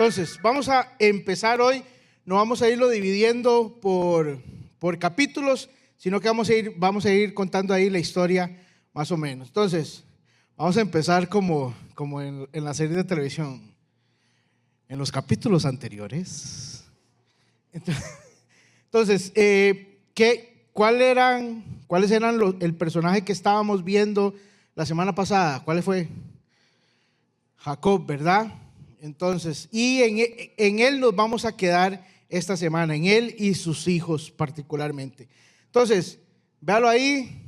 Entonces, vamos a empezar hoy. No vamos a irlo dividiendo por capítulos, sino que vamos a ir contando ahí la historia más o menos. Entonces, vamos a empezar como en la serie de televisión. En los capítulos anteriores. Entonces, ¿cuáles eran el personaje que estábamos viendo la semana pasada? ¿Cuál fue? Jacob, ¿verdad? Entonces, y en él nos vamos a quedar esta semana, en él y sus hijos particularmente. Entonces, véalo ahí,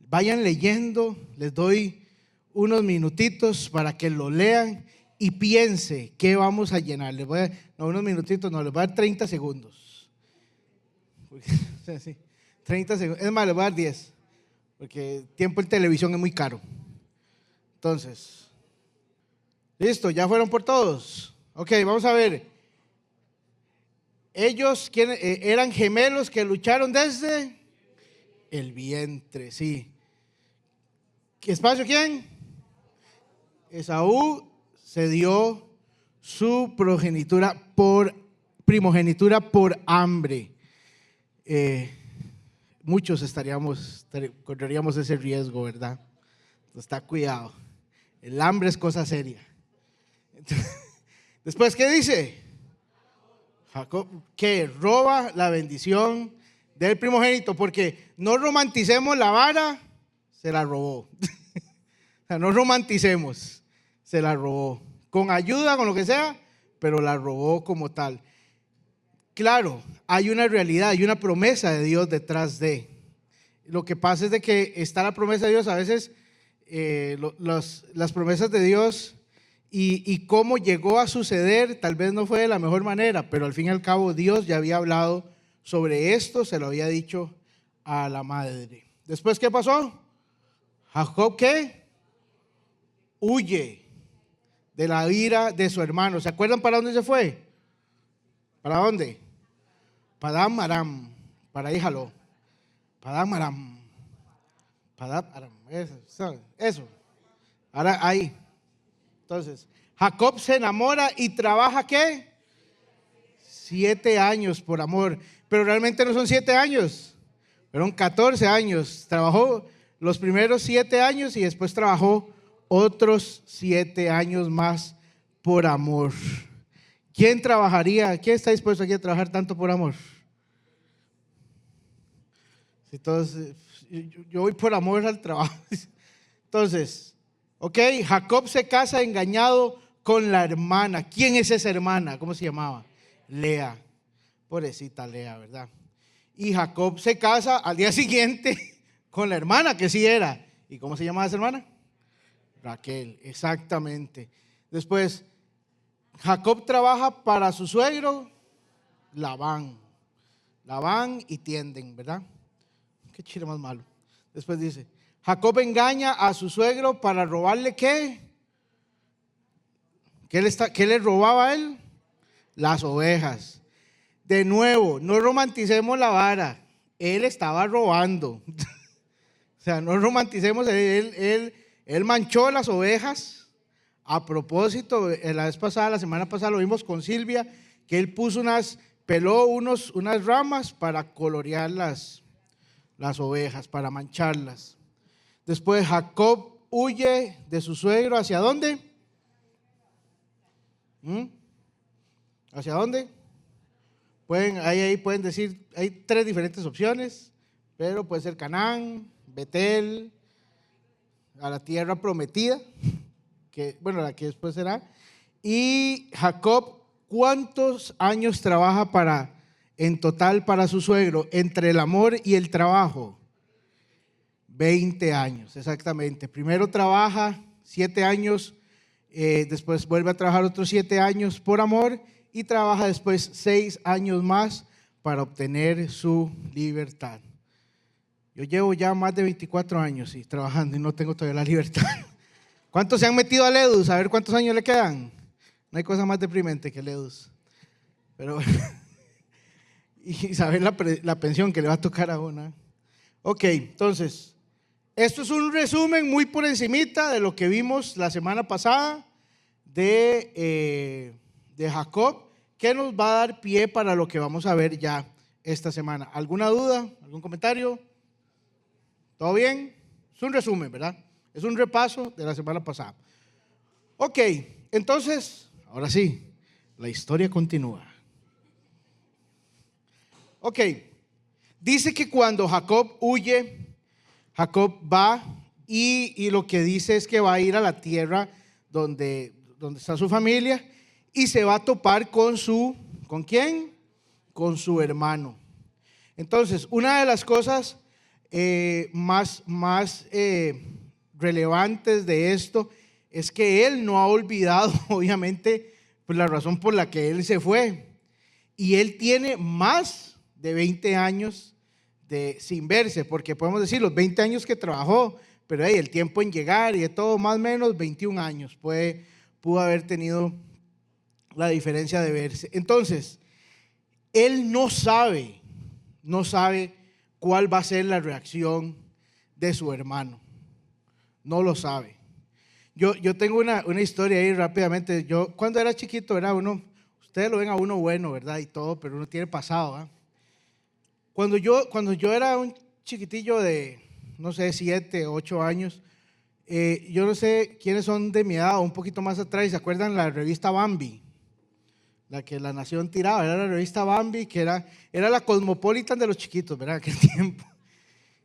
vayan leyendo, les doy unos minutitos para que lo lean y piense qué vamos a llenar. Les voy a dar 30 segundos. Sí, 30 segundos, es más, les voy a dar 10, porque tiempo en televisión es muy caro. Entonces, listo, ya fueron por todos. Ok, vamos a ver. Ellos eran gemelos que lucharon desde el vientre, sí. ¿Qué espacio quién? Esaú se dio su primogenitura por hambre. Muchos correríamos ese riesgo, ¿verdad? Entonces, está cuidado. El hambre es cosa seria. Después, ¿qué dice? Jacob, que roba la bendición del primogénito, porque no romanticemos la vara, se la robó. O sea, no romanticemos, se la robó. Con ayuda, con lo que sea, pero la robó como tal. Claro, hay una realidad, hay una promesa de Dios detrás de. Lo que pasa es de que está la promesa de Dios, a veces las promesas de Dios y cómo llegó a suceder, tal vez no fue de la mejor manera, pero al fin y al cabo Dios ya había hablado sobre esto, se lo había dicho a la madre. Después, ¿qué pasó? Jacob, ¿qué? Huye de la ira de su hermano. ¿Se acuerdan para dónde se fue? ¿Para dónde? Padán Aram, para ahí jaló. Padán Aram. Eso. Ahora ahí. Entonces, Jacob se enamora y trabaja, ¿qué? 7 años por amor. Pero realmente no son 7 años, fueron 14 años. Trabajó los primeros 7 años y después trabajó otros 7 años más por amor. ¿Quién está dispuesto aquí a trabajar tanto por amor? Entonces, yo voy por amor al trabajo. Entonces, ok, Jacob se casa engañado con la hermana. ¿Quién es esa hermana? ¿Cómo se llamaba? Lea. Pobrecita Lea, ¿verdad? Y Jacob se casa al día siguiente con la hermana, que sí era. ¿Y cómo se llamaba esa hermana? Raquel, exactamente. Después, Jacob trabaja para su suegro, Labán y tienden, ¿verdad? Qué chile más malo. Después dice, Jacob engaña a su suegro para robarle ¿qué? ¿Qué le robaba a él? Las ovejas. De nuevo, no romanticemos la vara. Él estaba robando. O sea, no romanticemos. Él manchó las ovejas. A propósito, la semana pasada lo vimos con Silvia, que él peló unas ramas para colorear las ovejas, para mancharlas. Después Jacob huye de su suegro. ¿Hacia dónde? ¿Hacia dónde? Ahí pueden decir, hay 3 diferentes opciones, pero puede ser Canaán, Betel, a la tierra prometida, la que después será. Y Jacob, ¿cuántos años trabaja en total para su suegro? Entre el amor y el trabajo, 20 años, exactamente. Primero trabaja 7 años, después vuelve a trabajar otros 7 años por amor y trabaja después 6 años más para obtener su libertad. Yo llevo ya más de 24 años trabajando y no tengo todavía la libertad. ¿Cuántos se han metido a Ledus? A ver cuántos años le quedan. No hay cosa más deprimente que Ledus. Pero y saber la pensión que le va a tocar a una. Ok, entonces, esto es un resumen muy por encimita de lo que vimos la semana pasada de de Jacob que nos va a dar pie para lo que vamos a ver ya esta semana. ¿Alguna duda? ¿Algún comentario? ¿Todo bien? Es un resumen, ¿verdad? Es un repaso de la semana pasada. Ok, entonces, ahora sí, la historia continúa. Ok, dice que cuando Jacob huye, Jacob va y lo que dice es que va a ir a la tierra donde está su familia y se va a topar ¿con quién? Con su hermano. Entonces, una de las cosas más relevantes de esto es que él no ha olvidado, obviamente, pues, la razón por la que él se fue. Y él tiene más de 20 años sin verse, porque podemos decir los 20 años que trabajó, pero el tiempo en llegar y de todo, más o menos 21 años pudo haber tenido la diferencia de verse. Entonces, él no sabe cuál va a ser la reacción de su hermano. No lo sabe. Yo tengo una historia ahí rápidamente. Yo cuando era chiquito era uno, ustedes lo ven a uno bueno, ¿verdad? Y todo, pero uno tiene pasado, ¿verdad? Cuando yo era un chiquitillo de, no sé, 7, 8 años, yo no sé quiénes son de mi edad o un poquito más atrás, ¿se acuerdan la revista Bambi? La que La Nación tiraba, era la revista Bambi, que era la Cosmopolitan de los chiquitos, ¿verdad? Aquel tiempo.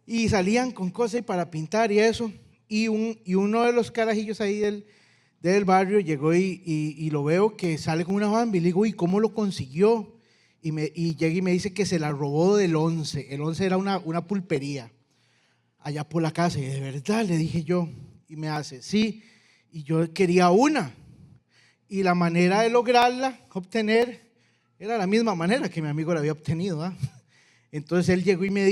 Y salían con cosas para pintar y eso. Y uno de los carajillos ahí del barrio llegó y lo veo que sale con una Bambi. Le digo, ¿y cómo lo consiguió? Y llega y me dice que se la robó del 11. El 11 era una pulpería allá por la casa. Y de verdad, le dije yo. Y me hace, sí. Y yo quería una. Y la manera de lograrla, obtener, era la misma manera que mi amigo la había obtenido, ¿eh? Entonces él llegó y me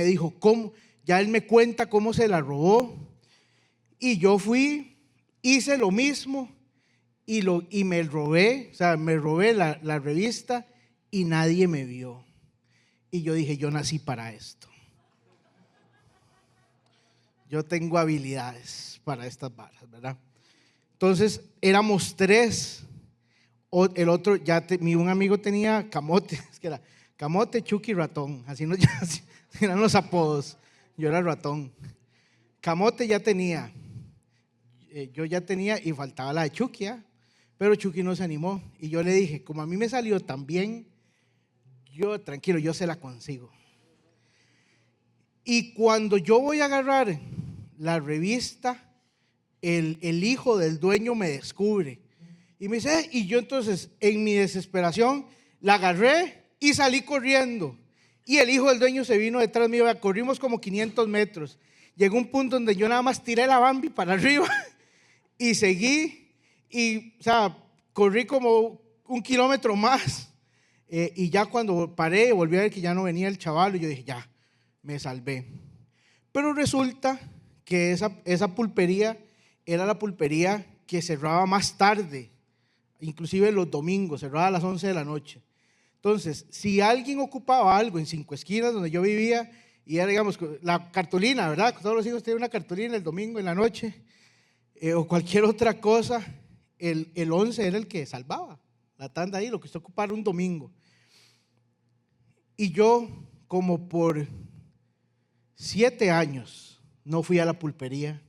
dijo, ¿cómo? Ya él me cuenta cómo se la robó. Y yo fui, hice lo mismo y me robé, la revista y nadie me vio. Y yo dije, yo nací para esto. Yo tengo habilidades para estas varas, ¿verdad? Entonces éramos 3. El otro, un amigo tenía Camote, es que era Camote, Chucky, Ratón. Así eran los apodos. Yo era Ratón. Camote ya tenía. Yo ya tenía y faltaba la de Chucky, ¿eh? Pero Chucky no se animó. Y yo le dije, como a mí me salió tan bien, tranquilo, yo se la consigo. Y cuando yo voy a agarrar la revista, el hijo del dueño me descubre y me dice, y yo entonces en mi desesperación la agarré y salí corriendo y el hijo del dueño se vino detrás mío. Corrimos como 500 metros. Llegó un punto donde yo nada más tiré la Bambi para arriba y seguí y corrí como 1 kilómetro más y ya cuando paré volví a ver que ya no venía el chaval y yo dije, ya, me salvé. Pero resulta que esa pulpería era la pulpería que cerraba más tarde, inclusive los domingos, cerraba a las 11 de la noche. Entonces, si alguien ocupaba algo en 5 Esquinas, donde yo vivía, y era, digamos, la cartulina, ¿verdad? Todos los hijos tienen una cartulina el domingo en la noche, o cualquier otra cosa, el 11 era el que salvaba la tanda ahí, lo que usted ocupara un domingo. Y yo, como por 7 años, no fui a la pulpería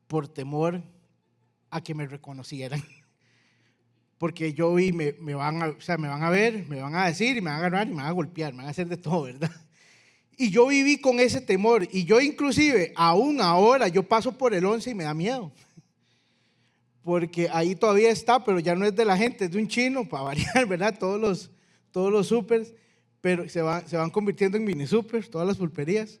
por temor a que me reconocieran. Porque yo vi, me van a ver, me van a decir, y me van a agarrar, y me van a golpear, me van a hacer de todo, ¿verdad? Y yo viví con ese temor. Y yo inclusive, aún ahora, yo paso por el 11 y me da miedo. Porque ahí todavía está, pero ya no es de la gente, es de un chino, para variar, ¿verdad? Todos los supers, pero se van convirtiendo en mini supers, todas las pulperías.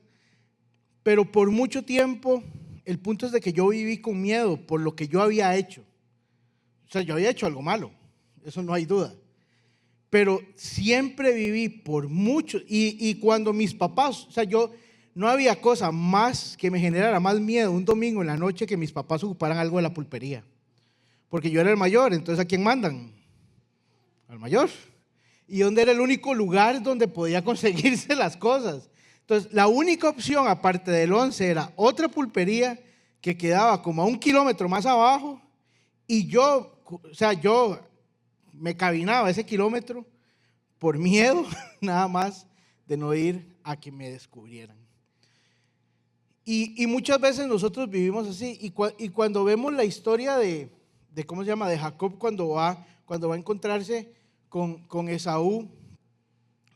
Pero por mucho tiempo, el punto es de que yo viví con miedo por lo que yo había hecho. O sea, yo había hecho algo malo, eso no hay duda. Pero siempre viví por mucho, y cuando mis papás, no había cosa más que me generara más miedo un domingo en la noche que mis papás ocuparan algo de la pulpería. Porque yo era el mayor, entonces ¿a quién mandan? Al mayor. Y donde era el único lugar donde podía conseguirse las cosas. Entonces, la única opción, aparte del 11, era otra pulpería que quedaba como a 1 kilómetro más abajo. Y yo me caminaba ese kilómetro por miedo nada más de no ir a que me descubrieran. Y muchas veces nosotros vivimos así, y cuando vemos la historia de ¿cómo se llama? De Jacob cuando va a encontrarse con Esaú,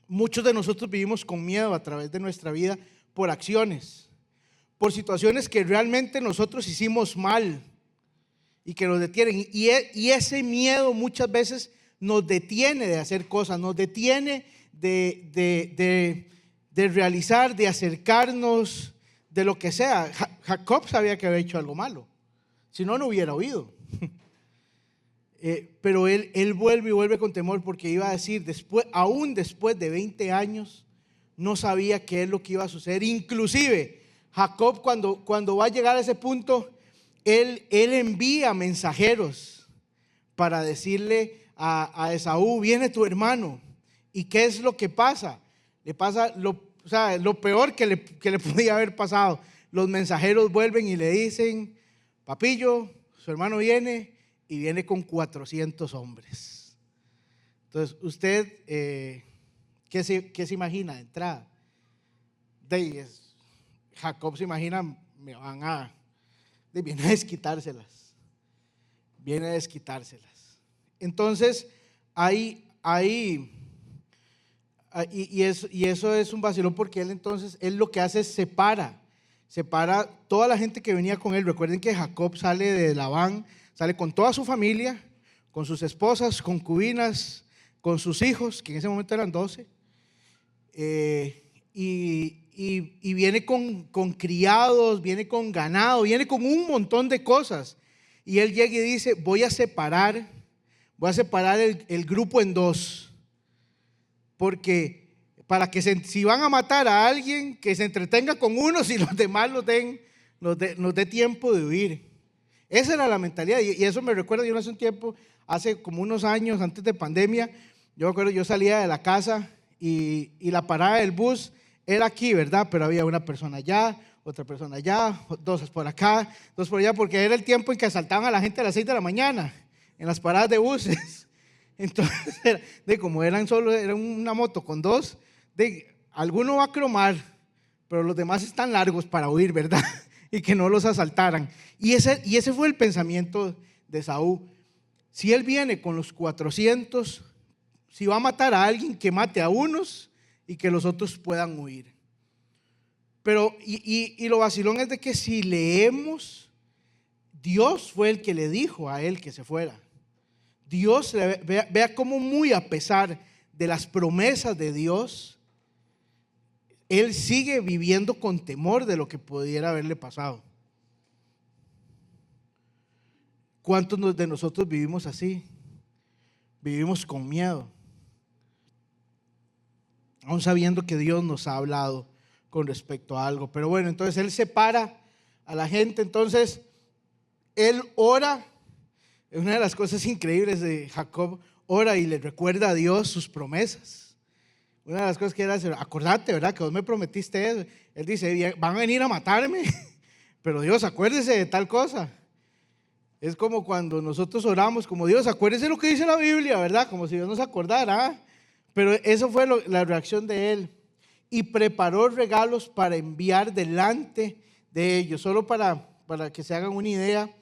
muchos de nosotros vivimos con miedo a través de nuestra vida por acciones, por situaciones que realmente nosotros hicimos mal y que nos detienen. Y ese miedo muchas veces nos detiene de hacer cosas, nos detiene de realizar, de acercarnos, de lo que sea. Jacob sabía que había hecho algo malo, si no, no hubiera huido. Pero él vuelve con temor, porque iba a decir, aún después de 20 años, no sabía qué es lo que iba a suceder. Inclusive, Jacob cuando va a llegar a ese punto, él envía mensajeros para decirle a Esaú: viene tu hermano. ¿Y qué es lo que pasa? Le pasa lo peor que le podía haber pasado. Los mensajeros vuelven y le dicen: papillo, su hermano viene, y viene con 400 hombres. Entonces, usted, ¿qué se imagina de entrada? Jacob se imagina, viene a desquitárselas. Entonces, y eso es un vacilón, porque él lo que hace es separa toda la gente que venía con él. Recuerden que Jacob sale de Labán, sale con toda su familia, con sus esposas, concubinas, con sus hijos, que en ese momento eran 12, y viene con criados, viene con ganado, viene con un montón de cosas. Y él llega y dice: voy a separar el grupo en dos, porque para que si van a matar a alguien, que se entretenga con unos y los demás nos dé tiempo de huir. Esa era la mentalidad, y eso me recuerda. Yo hace como unos años, antes de pandemia, yo me acuerdo, yo salía de la casa y la parada del bus era aquí, ¿verdad? Pero había una persona allá, otra persona allá, dos por acá, dos por allá, porque era el tiempo en que asaltaban a la gente a las 6 de la mañana en las paradas de buses. Entonces, como era una moto con dos, alguno va a cromar, pero los demás están largos para huir, ¿verdad? Y que no los asaltaran. Y ese fue el pensamiento de Esaú. Si él viene con los 400, si va a matar a alguien, que mate a unos y que los otros puedan huir. Pero, y lo vacilón es de que si leemos, Dios fue el que le dijo a él que se fuera. Dios, vea cómo, muy a pesar de las promesas de Dios, él sigue viviendo con temor de lo que pudiera haberle pasado. ¿Cuántos de nosotros vivimos así? Vivimos con miedo, aún sabiendo que Dios nos ha hablado con respecto a algo. Pero bueno, entonces él separa a la gente. Entonces él ora. Es una de las cosas increíbles de Jacob. Ora y le recuerda a Dios sus promesas. Una de las cosas que él hace: acordate, ¿verdad? Que vos me prometiste eso. Él dice: van a venir a matarme, pero Dios, acuérdese de tal cosa. Es como cuando nosotros oramos, como: Dios, acuérdese lo que dice la Biblia, ¿verdad? Como si Dios nos acordara. Pero eso fue la reacción de él. Y preparó regalos para enviar delante de ellos. Solo para que se hagan una idea,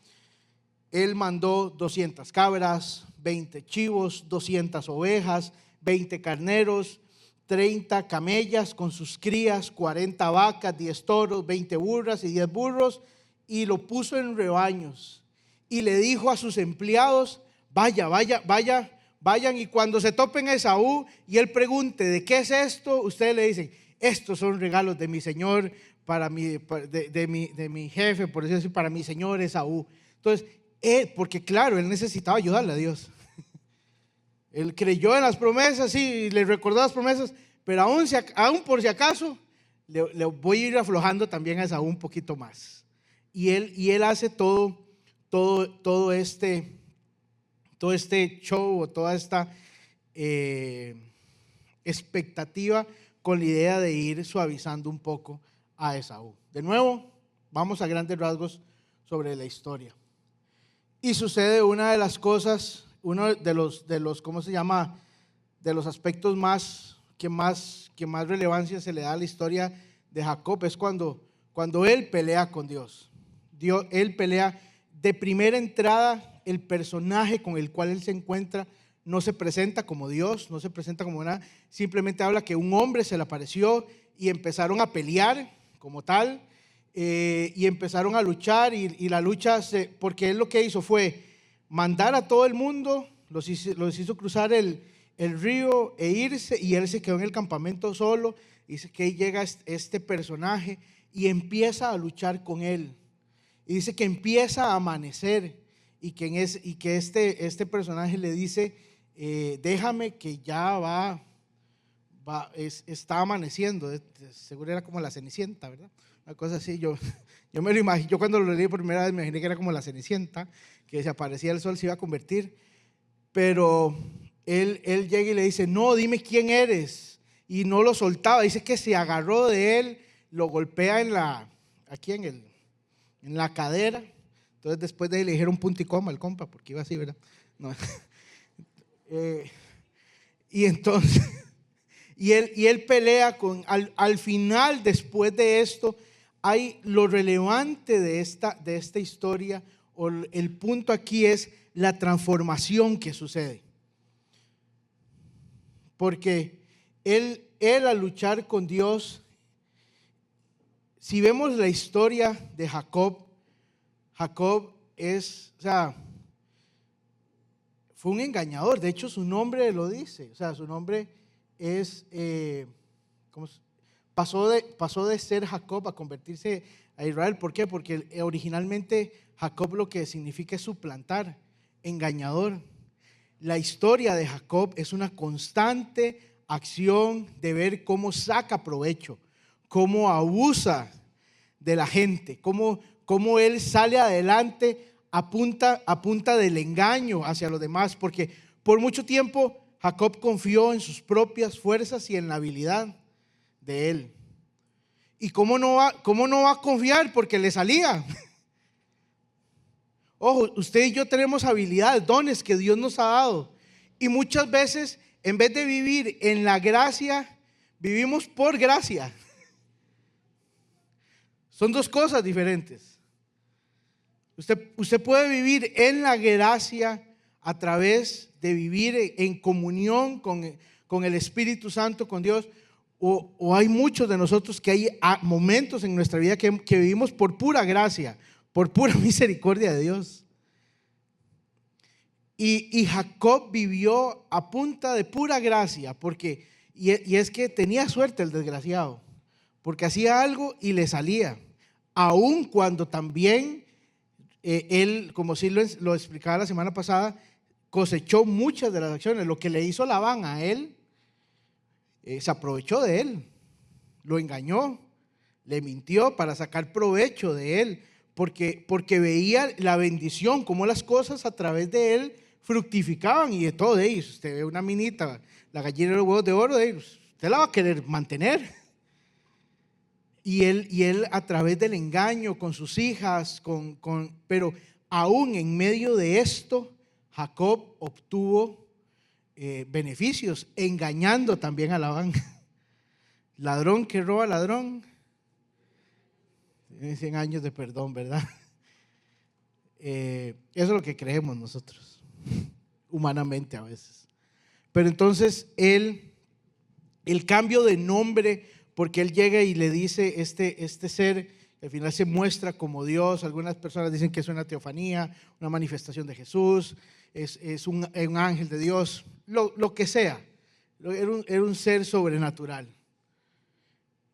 él mandó 200 cabras, 20 chivos, 200 ovejas, 20 carneros, 30 camellas con sus crías, 40 vacas, 10 toros, 20 burras y 10 burros, y lo puso en rebaños. Y le dijo a sus empleados: vayan, y cuando se topen a Esaú y él pregunte: ¿de qué es esto?, ustedes le dicen: estos son regalos de mi señor, de mi jefe, por decirlo así, para mi señor Esaú. Entonces, porque claro, él necesitaba ayudarle a Dios. Él creyó en las promesas, sí, le recordó las promesas, pero aún por si acaso, le voy a ir aflojando también a Esaú un poquito más. Y él hace todo este show, o toda esta expectativa, con la idea de ir suavizando un poco a Esaú. De nuevo, vamos a grandes rasgos sobre la historia. Y sucede una de las cosas, uno de los, ¿cómo se llama? De los aspectos que más relevancia se le da a la historia de Jacob es cuando él pelea con Dios. Él pelea de primera entrada. El personaje con el cual él se encuentra no se presenta como Dios, no se presenta como nada, simplemente habla que un hombre se le apareció y empezaron a pelear como tal, y empezaron a luchar y la lucha, porque él lo que hizo fue mandar a todo el mundo, los hizo cruzar el río e irse, y él se quedó en el campamento solo. Dice que llega este personaje y empieza a luchar con él, y dice que empieza a amanecer, y que este personaje le dice, déjame que ya está amaneciendo. Seguro era como la Cenicienta, ¿verdad? Una cosa así. Yo me lo imagino, yo cuando lo leí por primera vez me imaginé que era como la Cenicienta, que si aparecía el sol se iba a convertir. Pero él llega y le dice, no, dime quién eres, y no lo soltaba. Dice que se agarró de él, lo golpea aquí en la cadera. Entonces después de ahí le dijeron punto y coma al compa, porque iba así, ¿verdad? No. Y entonces y él pelea al final. Después de esto, hay lo relevante de esta historia, o el punto aquí es la transformación que sucede, porque él al luchar con Dios, si vemos la historia de Jacob fue un engañador. De hecho, su nombre lo dice. O sea, su nombre es, pasó de ser Jacob a convertirse a Israel. ¿Por qué? Porque originalmente Jacob lo que significa es suplantar, engañador. La historia de Jacob es una constante acción de ver cómo saca provecho, cómo abusa de la gente, cómo él sale adelante a punta del engaño hacia los demás, porque por mucho tiempo Jacob confió en sus propias fuerzas y en la habilidad de él. ¿Y cómo no va a confiar? Porque le salía. Ojo, usted y yo tenemos habilidades, dones que Dios nos ha dado, y muchas veces en vez de vivir en la gracia, vivimos por gracia. Son dos cosas diferentes. Usted puede vivir en la gracia a través de vivir en comunión con el Espíritu Santo, con Dios, o hay muchos de nosotros que hay momentos en nuestra vida que vivimos por pura gracia, por pura misericordia de Dios. Y Jacob vivió a punta de pura gracia, y es que tenía suerte el desgraciado, porque hacía algo y le salía, aun cuando también él, como sí lo explicaba la semana pasada, cosechó muchas de las acciones. Lo que le hizo Labán a él, se aprovechó de él, lo engañó, le mintió para sacar provecho de él, porque veía la bendición, cómo las cosas a través de él fructificaban, y de todo de ellos. Usted ve una minita, la gallina de los huevos de oro de ellos, usted la va a querer mantener. Y él a través del engaño con sus hijas, pero aún en medio de esto, Jacob obtuvo beneficios, engañando también a Labán. Ladrón que roba ladrón, tiene 100 años de perdón, ¿verdad? Eso es lo que creemos nosotros, humanamente a veces. Pero entonces el cambio de nombre, porque él llega y le dice, este ser, al final se muestra como Dios. Algunas personas dicen que es una teofanía, una manifestación de Jesús, es un ángel de Dios, lo que sea. Era un ser sobrenatural.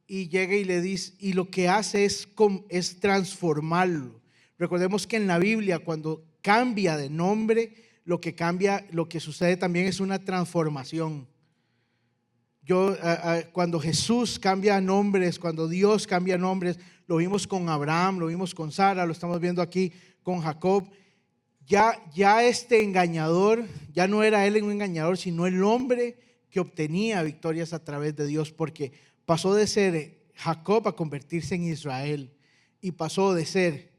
Y llega y le dice, y lo que hace es transformarlo. Recordemos que en la Biblia, cuando cambia de nombre, lo que sucede también es una transformación. Cuando Jesús cambia nombres, cuando Dios cambia nombres, lo vimos con Abraham, lo vimos con Sara, lo estamos viendo aquí con Jacob. Ya este engañador, ya no era él un engañador, sino el hombre que obtenía victorias a través de Dios, porque pasó de ser Jacob a convertirse en Israel, y pasó de ser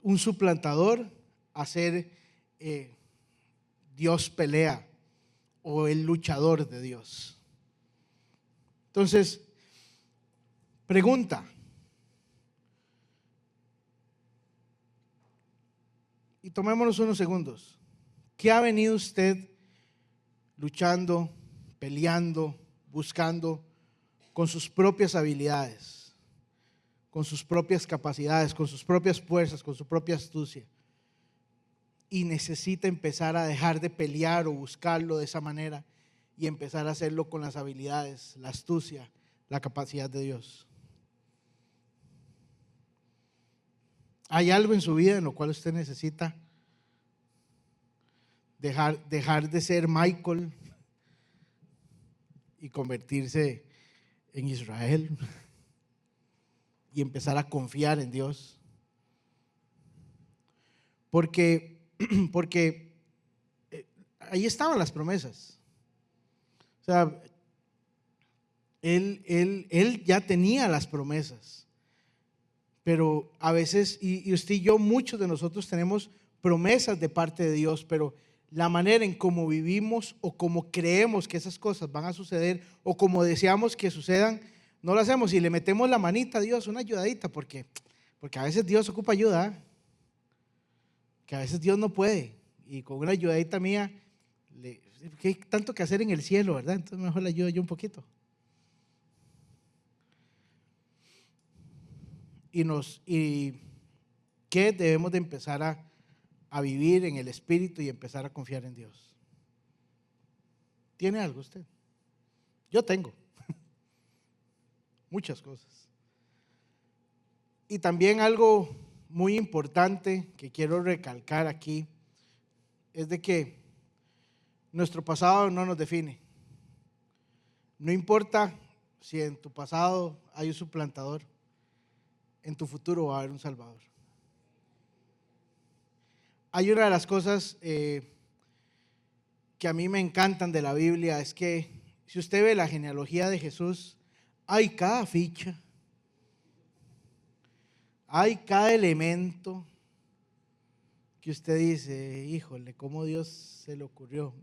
un suplantador a ser Dios pelea o el luchador de Dios. Entonces, pregunta. Y tomémonos unos segundos. ¿Qué ha venido usted luchando, peleando, buscando con sus propias habilidades, con sus propias capacidades, con sus propias fuerzas, con su propia astucia? Y necesita empezar a dejar de pelear o buscarlo de esa manera y empezar a hacerlo con las habilidades, la astucia, la capacidad de Dios. ¿Hay algo en su vida en lo cual usted necesita dejar de ser Michael y convertirse en Israel y empezar a confiar en Dios? Porque ahí estaban las promesas. O sea, él ya tenía las promesas. Pero a veces, y usted y yo, muchos de nosotros tenemos promesas de parte de Dios, pero la manera en cómo vivimos o cómo creemos que esas cosas van a suceder o como deseamos que sucedan, no lo hacemos y le metemos la manita a Dios, una ayudadita, porque a veces Dios ocupa ayuda, que a veces Dios no puede, y con una ayudadita mía, ¿qué hay tanto que hacer en el cielo, verdad? Entonces mejor le ayudo yo un poquito. Y ¿qué debemos de empezar a vivir en el Espíritu y empezar a confiar en Dios? ¿Tiene algo usted? Yo tengo muchas cosas. Y también algo muy importante que quiero recalcar aquí es de que nuestro pasado no nos define. No importa si en tu pasado hay un suplantador, en tu futuro va a haber un Salvador. Hay una de las cosas que a mí me encantan de la Biblia, es que si usted ve la genealogía de Jesús, hay cada ficha, hay cada elemento que usted dice, híjole, ¿cómo Dios se le ocurrió?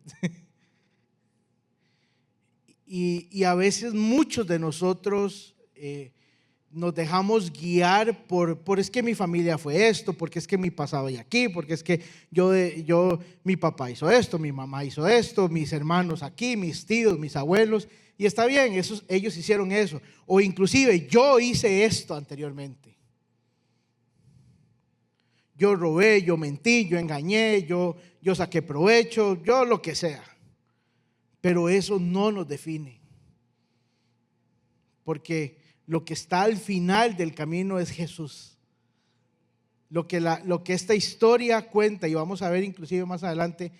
y a veces muchos de nosotros nos dejamos guiar por es que mi familia fue esto, porque es que mi pasado y aquí, porque es que mi papá hizo esto, mi mamá hizo esto, mis hermanos aquí, mis tíos, mis abuelos, y está bien, ellos hicieron eso, o inclusive yo hice esto anteriormente. Yo robé, yo mentí, yo engañé, yo saqué provecho, yo lo que sea. Pero eso no nos define, porque lo que está al final del camino es Jesús. Lo que esta historia cuenta, y vamos a ver inclusive más adelante,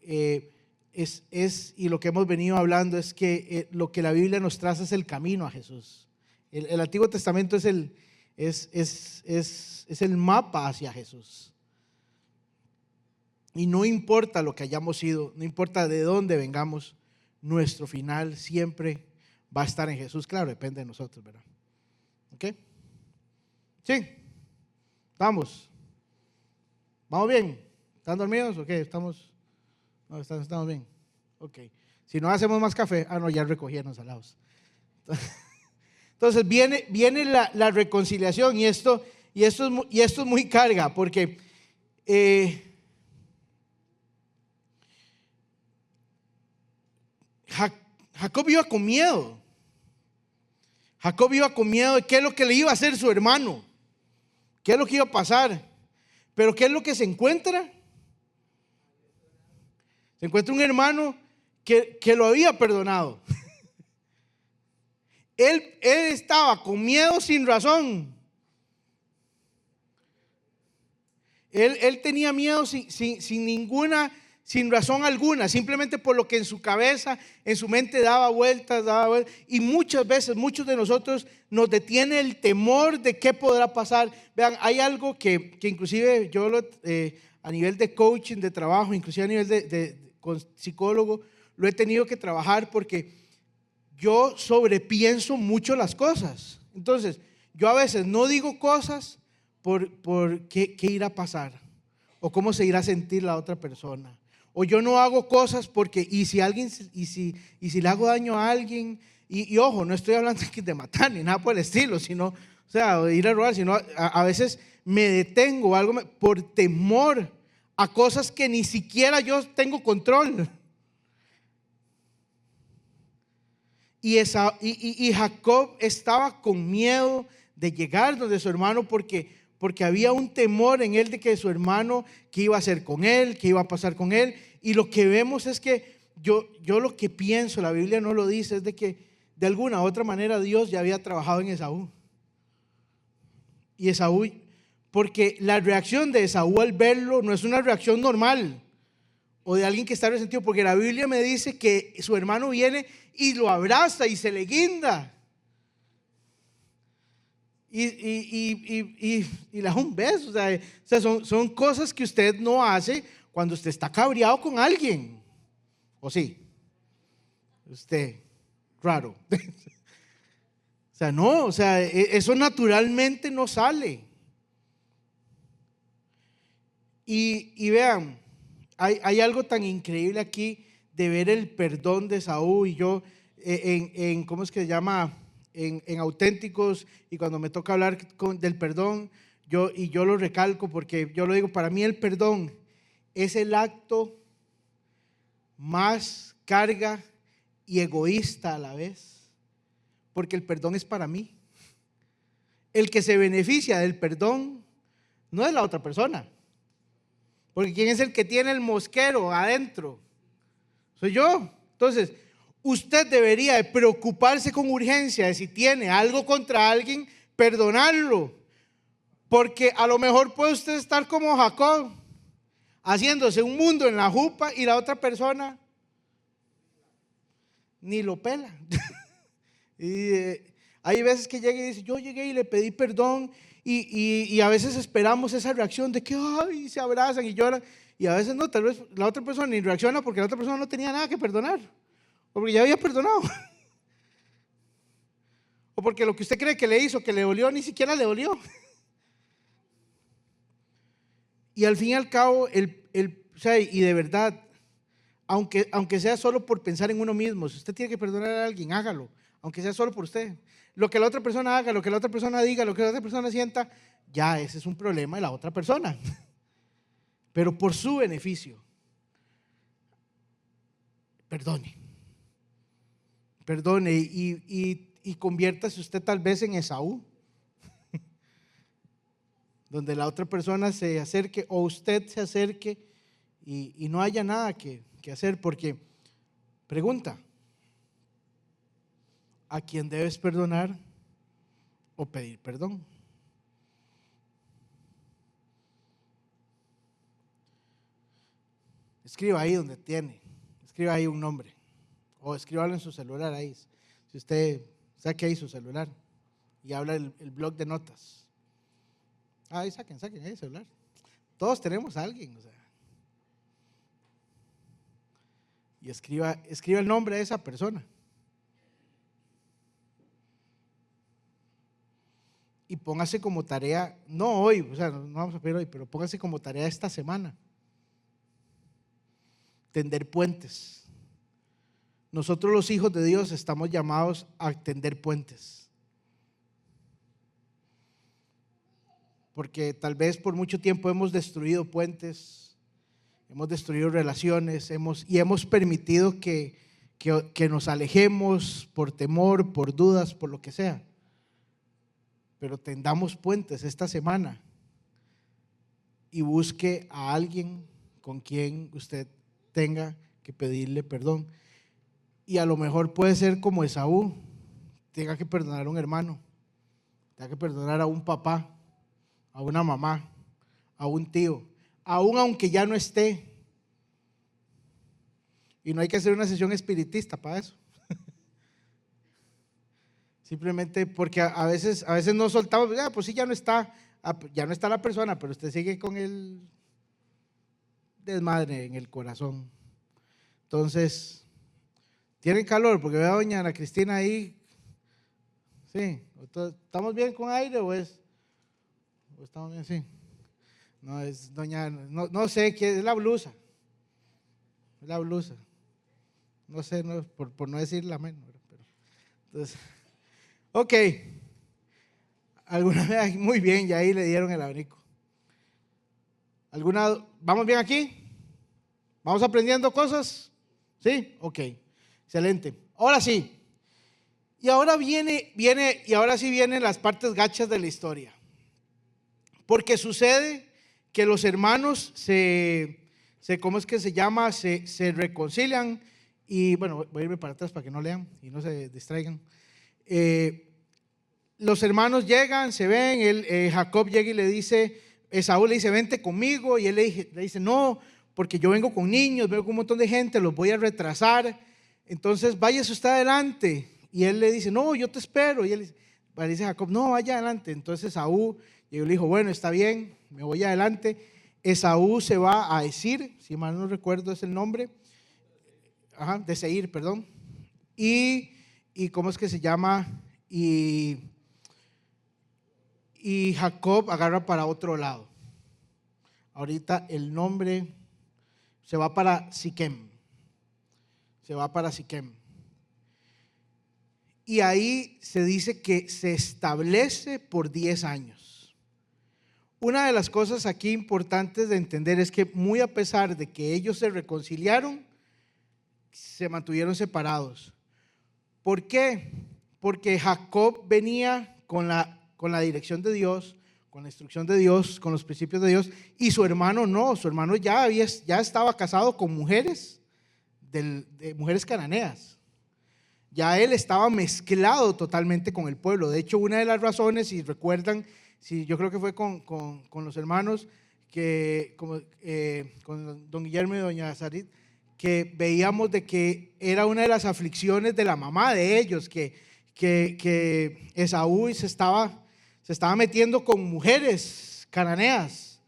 y lo que hemos venido hablando es que lo que la Biblia nos traza es el camino a Jesús. El Antiguo Testamento es el mapa hacia Jesús. Y no importa lo que hayamos sido, no importa de dónde vengamos, nuestro final siempre va a estar en Jesús. Claro, depende de nosotros, ¿verdad? ¿Ok? ¿Sí? ¿Estamos bien? ¿Están dormidos? Ok, estamos bien. Ok. Si no hacemos más café, no, ya recogieron salados. Entonces viene la reconciliación, y esto es muy carga, porque Jacob iba con miedo. Jacob iba con miedo de qué es lo que le iba a hacer su hermano, qué es lo que iba a pasar. Pero ¿qué es lo que se encuentra? Se encuentra un hermano que lo había perdonado. Él estaba con miedo sin razón. Él tenía miedo sin razón alguna, simplemente por lo que en su cabeza, en su mente daba vueltas. Y muchas veces, muchos de nosotros nos detiene el temor de qué podrá pasar. Vean, hay algo que inclusive yo a nivel de coaching, de trabajo, inclusive a nivel con psicólogo, lo he tenido que trabajar, porque yo sobrepienso mucho las cosas. Entonces, yo a veces no digo cosas por qué irá a pasar, o cómo se irá a sentir la otra persona, O yo no hago cosas porque, y si le hago daño a alguien, y ojo, no estoy hablando de matar ni nada por el estilo, sino, o sea, ir a robar, sino a veces me detengo por temor a cosas que ni siquiera yo tengo control. Y Jacob estaba con miedo de llegar donde su hermano porque había un temor en él de que su hermano, qué iba a hacer con él, qué iba a pasar con él. Y lo que vemos es que yo lo que pienso, la Biblia no lo dice, es de que de alguna u otra manera Dios ya había trabajado en Esaú. Y Esaú, porque la reacción de Esaú al verlo no es una reacción normal o de alguien que está resentido, porque la Biblia me dice que su hermano viene y lo abraza y se le guinda y le da un beso. O sea, son cosas que usted no hace cuando usted está cabreado con alguien. ¿O sí? Usted, raro. O sea, no, o sea, eso naturalmente no sale. Y vean, hay algo tan increíble aquí de ver el perdón de Saúl. Y yo ¿cómo es que se llama? En Auténticos, y cuando me toca hablar del perdón, yo lo recalco porque yo lo digo, para mí el perdón es el acto más carga y egoísta a la vez, porque el perdón es para mí. El que se beneficia del perdón no es la otra persona, porque ¿quién es el que tiene el mosquero adentro? Soy yo. Entonces, usted debería de preocuparse con urgencia de si tiene algo contra alguien, perdonarlo. Porque a lo mejor puede usted estar como Jacob, haciéndose un mundo en la jupa y la otra persona ni lo pela. Y hay veces que llega y dice, yo llegué y le pedí perdón, y a veces esperamos esa reacción de que ay, se abrazan y lloran, y a veces no, tal vez la otra persona ni reacciona porque la otra persona no tenía nada que perdonar, o porque ya había perdonado, o porque lo que usted cree que le hizo, que le dolió, ni siquiera le dolió. Y al fin y al cabo, o sea, y de verdad, aunque sea solo por pensar en uno mismo, si usted tiene que perdonar a alguien, hágalo, aunque sea solo por usted. Lo que la otra persona haga, lo que la otra persona diga, lo que la otra persona sienta, ya ese es un problema de la otra persona. Pero por su beneficio, perdone. Perdone y conviértase usted tal vez en Esaú, donde la otra persona se acerque o usted se acerque y no haya nada que hacer, porque pregunta, ¿a quién debes perdonar o pedir perdón? Escriba ahí donde tiene, escriba ahí un nombre o escríbalo en su celular ahí. Si usted saque ahí su celular y habla el blog de notas. Ahí saquen ahí el celular. Todos tenemos a alguien, o sea. Y escriba el nombre de esa persona. Y póngase como tarea, no hoy, o sea, no vamos a pedir hoy, pero póngase como tarea esta semana. Tender puentes. Nosotros los hijos de Dios estamos llamados a tender puentes. Porque tal vez por mucho tiempo hemos destruido puentes, hemos destruido relaciones, hemos permitido que nos alejemos por temor, por dudas, por lo que sea. Pero tendamos puentes esta semana y busque a alguien con quien usted tenga que pedirle perdón. Y a lo mejor puede ser como Esaú, tenga que perdonar a un hermano, tenga que perdonar a un papá, a una mamá, a un tío, aún aunque ya no esté. Y no hay que hacer una sesión espiritista para eso. Simplemente porque a veces no soltamos, pues sí, ya no está la persona, pero usted sigue con el desmadre en el corazón. Entonces, ¿tienen calor? Porque veo a doña Ana Cristina ahí. Sí, ¿estamos bien con aire o estamos bien? Sí. No, es doña, no sé qué es la blusa. la blusa. No sé, no, por no decir la menos. Pero, entonces, ok. ¿Alguna vez? Muy bien, ya ahí le dieron el abanico. ¿Vamos bien aquí? ¿Vamos aprendiendo cosas? ¿Sí? Ok, excelente. Ahora sí. Y ahora ahora sí vienen las partes gachas de la historia. Porque sucede que los hermanos ¿cómo es que se llama? Se reconcilian. Y bueno, voy a irme para atrás para que no lean y no se distraigan. Los hermanos llegan, se ven, Jacob llega y le dice, Esaú le dice, vente conmigo, y él le dice, no, porque yo vengo con niños, vengo con un montón de gente, los voy a retrasar, entonces váyase usted adelante. Y él le dice, no, yo te espero. Y él le dice Jacob, no, vaya adelante. Entonces Esaú le dijo, bueno, está bien, me voy adelante. Esaú se va a Esir, si mal no recuerdo es el nombre, de Seir, perdón. Y ¿cómo es que se llama? Y Jacob agarra para otro lado. Ahorita el nombre se va para Siquem. Y ahí se dice que se establece por 10 años. Una de las cosas aquí importantes de entender es que muy a pesar de que ellos se reconciliaron, se mantuvieron separados. ¿Por qué? Porque Jacob venía con la dirección de Dios, con la instrucción de Dios, con los principios de Dios, y su hermano no, su hermano ya estaba casado con mujeres, de mujeres cananeas. Ya él estaba mezclado totalmente con el pueblo. De hecho, una de las razones, si recuerdan, yo creo que fue con los hermanos, con don Guillermo y doña Sarit, que veíamos de que era una de las aflicciones de la mamá de ellos, que Esaú se estaba metiendo con mujeres cananeas,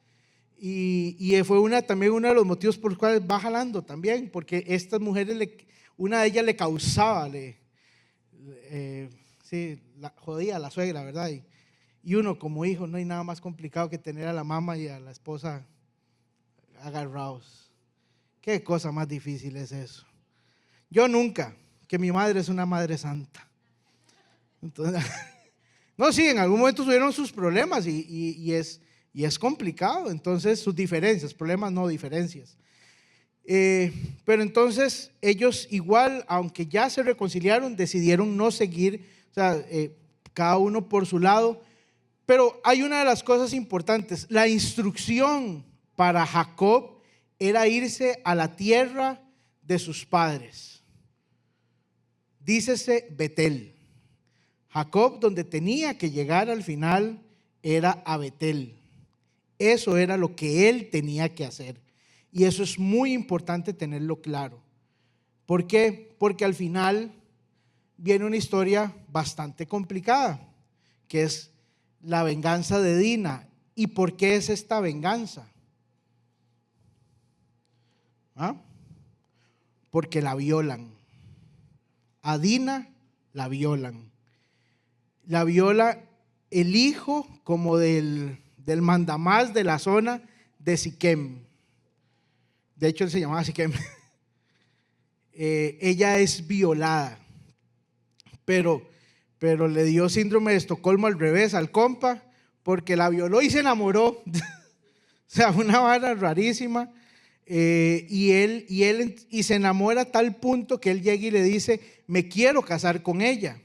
y fue también uno de los motivos por los cuales va jalando también, porque estas mujeres, una de ellas le causaba, la jodía a la suegra, ¿verdad? Y uno como hijo no hay nada más complicado que tener a la mamá y a la esposa agarrados. Qué cosa más difícil es eso. Yo nunca, que mi madre es una madre santa. Entonces, no, sí, en algún momento tuvieron sus problemas y es complicado. Entonces, sus diferencias, problemas no diferencias. Pero entonces ellos igual, aunque ya se reconciliaron, decidieron no seguir, o sea, cada uno por su lado. Pero hay una de las cosas importantes: la instrucción para Jacob era irse a la tierra de sus padres. Dícese Betel. Jacob, donde tenía que llegar al final, era a Betel. Eso era lo que él tenía que hacer. Y eso es muy importante tenerlo claro. ¿Por qué? Porque al final viene una historia bastante complicada, que es la venganza de Dina. ¿Y por qué es esta venganza? Porque la violan. A Dina la violan. La viola el hijo como del mandamás de la zona de Siquem. De hecho, él se llamaba Siquem. Ella es violada, pero le dio síndrome de Estocolmo al revés al compa, porque la violó y se enamoró. O sea, una vara rarísima. Y él se enamora a tal punto que él llega y le dice: me quiero casar con ella.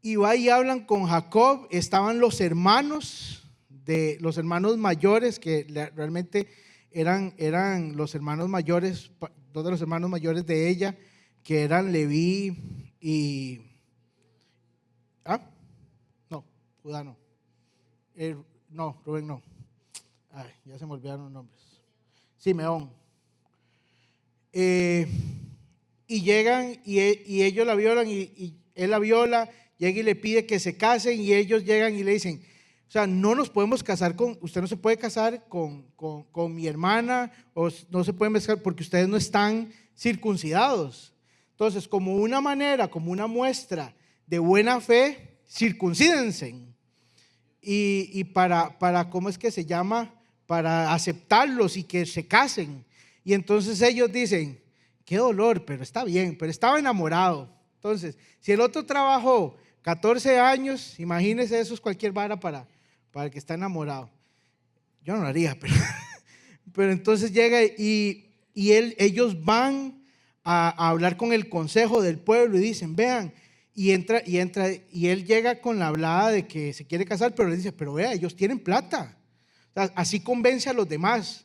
Y va y hablan con Jacob. Estaban los hermanos mayores, que realmente eran los hermanos mayores, dos de los hermanos mayores de ella, que eran Leví y Judá no, Rubén no, ya se me olvidaron los nombres. Simeón. Y llegan y ellos la violan, y él la viola, llega y le pide que se casen, y ellos llegan y le dicen: o sea, no nos podemos casar usted no se puede casar con mi hermana, o no se pueden casar porque ustedes no están circuncidados. Entonces, como una muestra de buena fe, circuncídense. Y para ¿cómo es que se llama? Para aceptarlos y que se casen. Y entonces ellos dicen, qué dolor, pero está bien, pero estaba enamorado. Entonces, si el otro trabajó 14 años, imagínese, eso es cualquier vara para el que está enamorado. Yo no lo haría, pero entonces llega y ellos van a hablar con el consejo del pueblo y dicen, vean, y entra, y él llega con la hablada de que se quiere casar, pero le dice, pero vea, ellos tienen plata. O sea, así convence a los demás.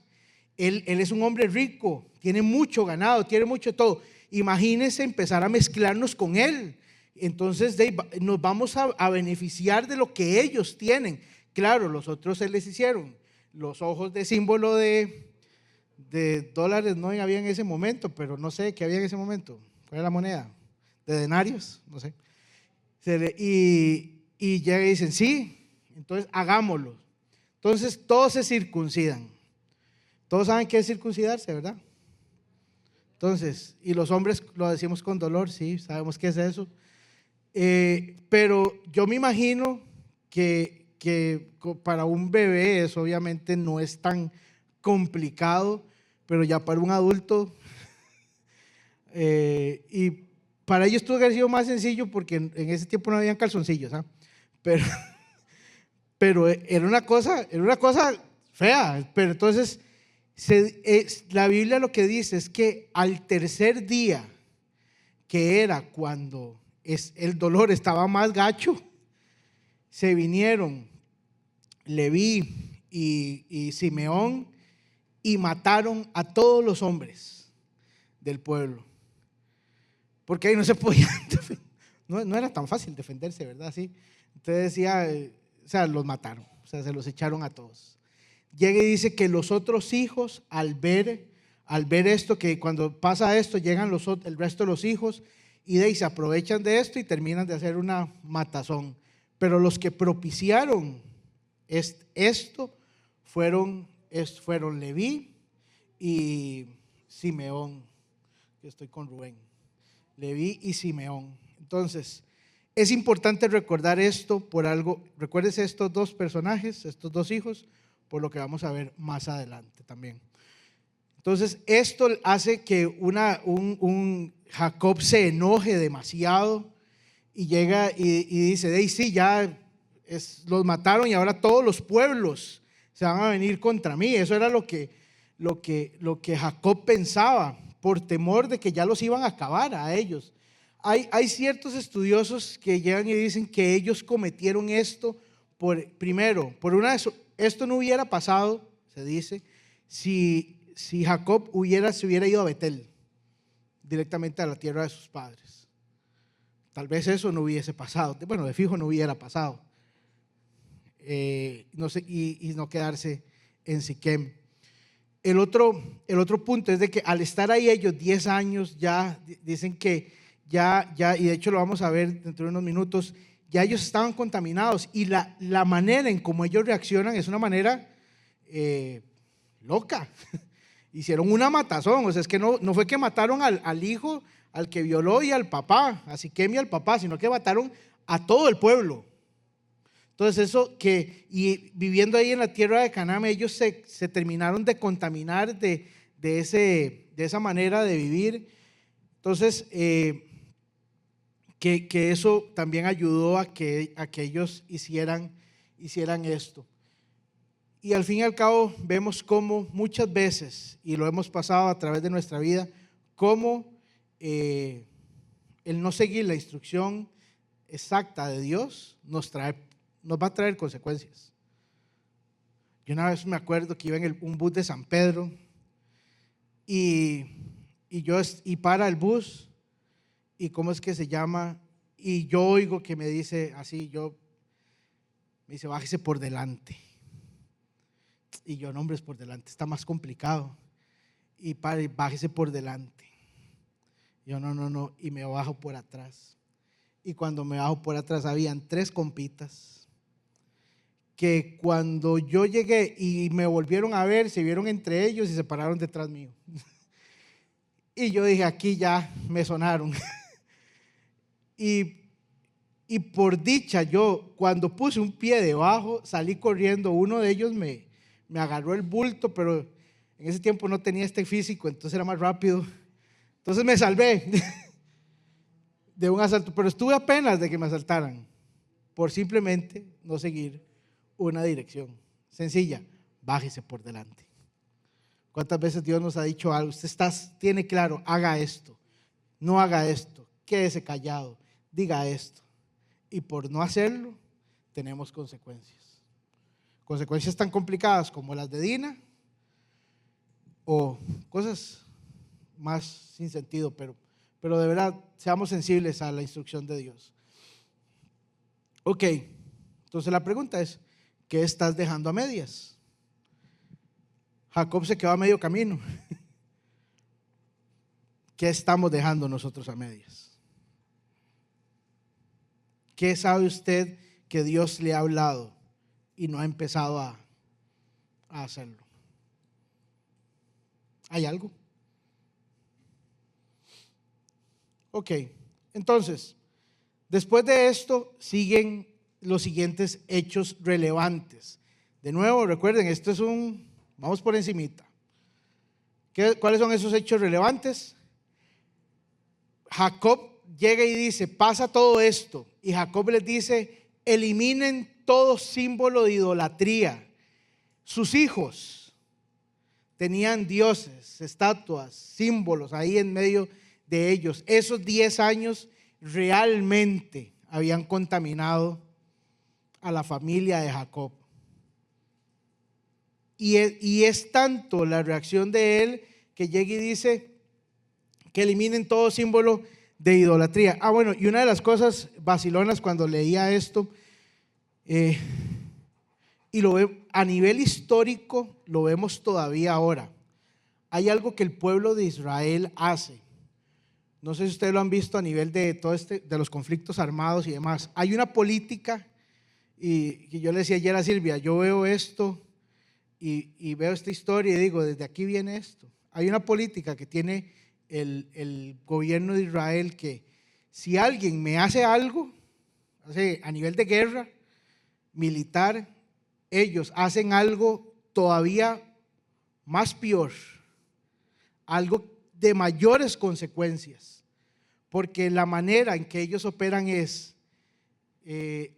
Él es un hombre rico, tiene mucho ganado, tiene mucho de todo. Imagínense empezar a mezclarnos con él. Entonces nos vamos a beneficiar de lo que ellos tienen. Claro, los otros se les hicieron los ojos de símbolo de dólares, no había en ese momento, pero no sé qué había en ese momento. ¿Cuál era la moneda? De denarios, no sé. Y ya dicen, sí, entonces hagámoslo. Entonces todos se circuncidan. Todos saben qué es circuncidarse, ¿verdad? Entonces, y los hombres lo decimos con dolor, sí, sabemos qué es eso. Pero yo me imagino que para un bebé eso obviamente no es tan complicado, pero ya para un adulto, y para ellos tuvo que haber sido más sencillo porque en ese tiempo no habían calzoncillos, ¿ah? Pero era una cosa fea. Pero entonces la Biblia lo que dice es que al tercer día, que era cuando el dolor estaba más gacho, se vinieron Leví y Simeón y mataron a todos los hombres del pueblo, porque ahí no se podía no era tan fácil defenderse, ¿verdad? Sí. Entonces decía, o sea, los mataron, o sea, se los echaron a todos. Llega y dice que los otros hijos al ver esto, que cuando pasa esto llegan el resto de los hijos y de ahí se aprovechan de esto y terminan de hacer una matazón. Pero los que propiciaron esto fueron Leví y Simeón. Yo estoy con Rubén. Leví y Simeón. Entonces, es importante recordar esto por algo. Recuérdese estos dos personajes, estos dos hijos, por lo que vamos a ver más adelante también. Entonces, esto hace que un Jacob se enoje demasiado y llega y dice, sí, ya los mataron y ahora todos los pueblos se van a venir contra mí. Eso era lo que Jacob pensaba, por temor de que ya los iban a acabar a ellos. Hay ciertos estudiosos que llegan y dicen que ellos cometieron esto primero, esto no hubiera pasado, se dice, si Jacob se hubiera ido a Betel, directamente a la tierra de sus padres. Tal vez eso no hubiese pasado. Bueno, de fijo no hubiera pasado. No sé, y no quedarse en Siquem. El otro punto es de que al estar ahí ellos 10 años, ya dicen que ya, y de hecho lo vamos a ver dentro de unos minutos, ya ellos estaban contaminados, y la manera en cómo ellos reaccionan es una manera loca. Hicieron una matazón, o sea, es que no fue que mataron al hijo, al que violó y al papá, a Siquem y al papá, sino que mataron a todo el pueblo. Entonces y viviendo ahí en la tierra de Canaán, ellos se terminaron de contaminar de esa manera de vivir. Entonces, que eso también ayudó a que ellos hicieran esto. Y al fin y al cabo vemos cómo muchas veces, y lo hemos pasado a través de nuestra vida, cómo el no seguir la instrucción exacta de Dios nos va a traer consecuencias. Yo una vez me acuerdo que iba en un bus de San Pedro y para el bus, y ¿cómo es que se llama? Y yo oigo que me dice así, me dice, bájese por delante. Y yo, no, hombre, es por delante, está más complicado. Y bájese por delante. Yo, no, y me bajo por atrás. Y cuando me bajo por atrás habían 3 compitas que cuando yo llegué y me volvieron a ver, se vieron entre ellos y se pararon detrás mío. Y yo dije, aquí ya me sonaron. Y por dicha, yo cuando puse un pie debajo, salí corriendo. Uno de ellos me agarró el bulto, pero En ese tiempo no tenía este físico, entonces era más rápido. Entonces me salvé de un asalto, pero estuve apenas de que me asaltaran por simplemente no seguir una dirección sencilla: bájese por delante. ¿Cuántas veces Dios nos ha dicho algo? Usted tiene claro, haga esto, no haga esto, quédese callado, diga esto. Y por no hacerlo, tenemos consecuencias. Consecuencias tan complicadas como las de Dina, o cosas más sin sentido, pero de verdad, seamos sensibles a la instrucción de Dios. Ok, entonces la pregunta es, ¿qué estás dejando a medias? Jacob se quedó a medio camino. ¿Qué estamos dejando nosotros a medias? ¿Qué sabe usted que Dios le ha hablado y no ha empezado a hacerlo? ¿Hay algo? Ok, entonces, después de esto siguen los siguientes hechos relevantes. De nuevo, recuerden, esto es vamos por encimita. ¿Cuáles son esos hechos relevantes? Jacob llega y dice, pasa todo esto. Y Jacob les dice, eliminen todo símbolo de idolatría. Sus hijos tenían dioses, estatuas, símbolos ahí en medio de ellos. Esos 10 años realmente habían contaminado a la familia de Jacob. Y es tanto la reacción de él que llega y dice que eliminen todo símbolo de idolatría. Bueno, y una de las cosas vacilonas cuando leía esto, y lo veo a nivel histórico, lo vemos todavía ahora. Hay algo que el pueblo de Israel hace. No sé si ustedes lo han visto a nivel de todo de los conflictos armados y demás. Hay una política, y yo le decía ayer a Silvia, yo veo esto y veo esta historia y digo, desde aquí viene esto. Hay una política que tiene el gobierno de Israel, que si alguien me hace algo, a nivel de guerra militar, ellos hacen algo todavía más peor, algo de mayores consecuencias, porque la manera en que ellos operan es,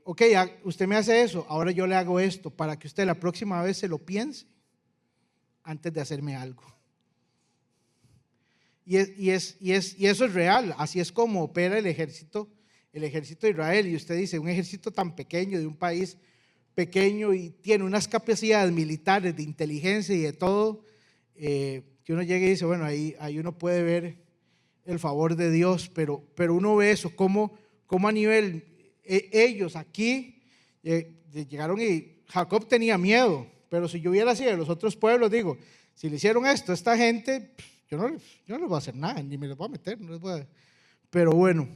ok, usted me hace eso, ahora yo le hago esto, para que usted la próxima vez se lo piense antes de hacerme algo. Y eso es real, así es como opera el ejército de Israel. Y usted dice, un ejército tan pequeño, de un país pequeño, y tiene unas capacidades militares de inteligencia y de todo, que uno llega y dice, bueno, ahí uno puede ver el favor de Dios, pero uno ve eso, como a nivel, ellos aquí llegaron, y Jacob tenía miedo, pero si yo hubiera sido de los otros pueblos, digo, si le hicieron esto a esta gente, yo no les voy a hacer nada, ni me les voy a meter, pero bueno.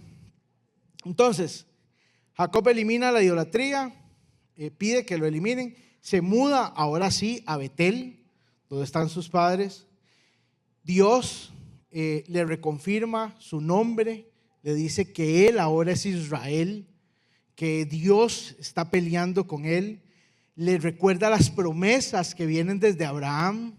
Entonces, Jacob elimina la idolatría, pide que lo eliminen, se muda ahora sí a Betel, donde están sus padres. Dios le reconfirma su nombre, le dice que él ahora es Israel, que Dios está peleando con él, le recuerda las promesas que vienen desde Abraham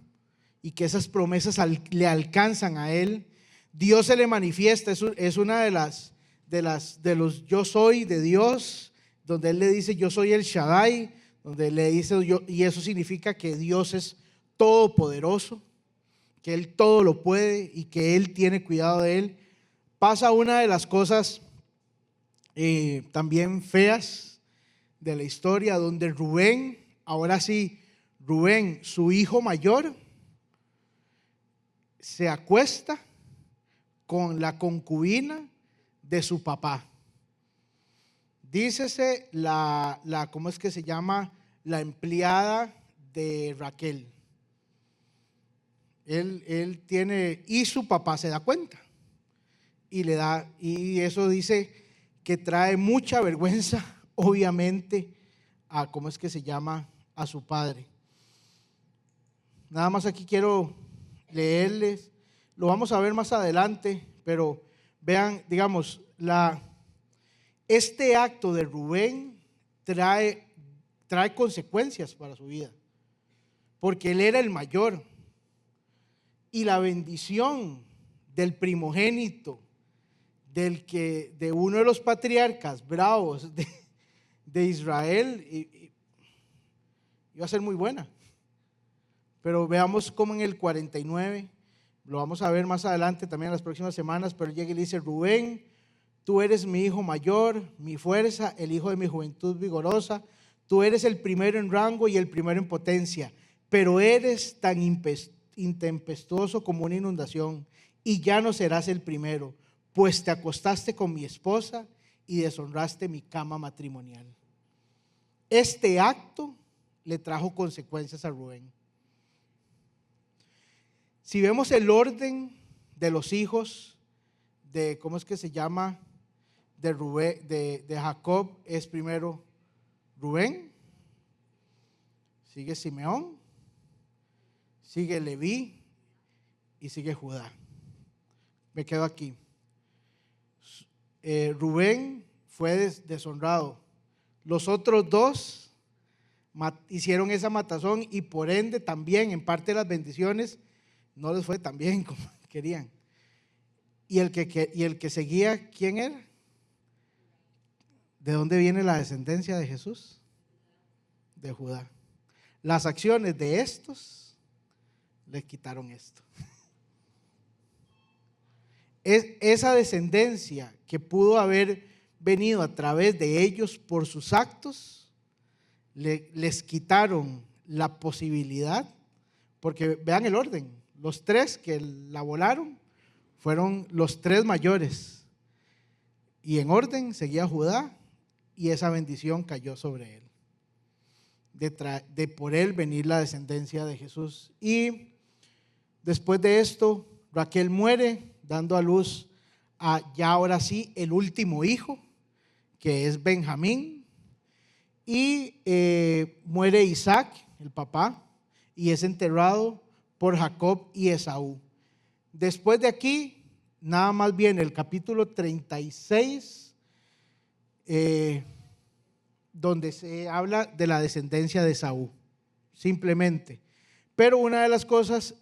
y que esas promesas le alcanzan a él. Dios se le manifiesta, es una de los yo soy de Dios, donde él le dice yo soy el Shaddai, donde le dice yo, y eso significa que Dios es todopoderoso, que él todo lo puede y que él tiene cuidado de él. Pasa una de las cosas también feas de la historia, donde Rubén, ahora sí, Rubén, su hijo mayor, se acuesta con la concubina de su papá. Dícese ¿cómo es que se llama? La empleada de Raquel. Él tiene, y su papá se da cuenta y le da, y eso dice que trae mucha vergüenza, obviamente, ¿cómo es que se llama? A su padre. Nada más aquí quiero leerles, lo vamos a ver más adelante, pero vean, digamos, este acto de Rubén trae consecuencias para su vida, porque él era el mayor. Y la bendición del primogénito, de uno de los patriarcas bravos de Israel, iba a ser muy buena. Pero veamos cómo en el 49, lo vamos a ver más adelante también en las próximas semanas, pero llega y le dice: Rubén, tú eres mi hijo mayor, mi fuerza, el hijo de mi juventud vigorosa. Tú eres el primero en rango y el primero en potencia, pero eres tan intempestuoso como una inundación, y ya no serás el primero, pues te acostaste con mi esposa y deshonraste mi cama matrimonial. Este acto le trajo consecuencias a Rubén. Si vemos el orden de los hijos de, ¿cómo es que se llama? De Rubén, de Jacob, es primero Rubén, sigue Simeón, sigue Leví y sigue Judá. Me quedo aquí. Rubén fue deshonrado. Los otros dos hicieron esa matazón y por ende también en parte de las bendiciones no les fue tan bien como querían. Y el que seguía, ¿quién era? ¿De dónde viene la descendencia de Jesús? De Judá. Las acciones de estos les quitaron esto. Esa descendencia que pudo haber venido a través de ellos por sus actos, les quitaron la posibilidad, porque vean el orden, los tres que la volaron fueron los tres mayores, y en orden seguía Judá, y esa bendición cayó sobre él, de por él venir la descendencia de Jesús. Y después de esto, Raquel muere, dando a luz a ya ahora sí el último hijo, que es Benjamín, y muere Isaac, el papá, y es enterrado por Jacob y Esaú. Después de aquí, nada más viene el capítulo 36, donde se habla de la descendencia de Esaú, simplemente. Pero una de las cosas,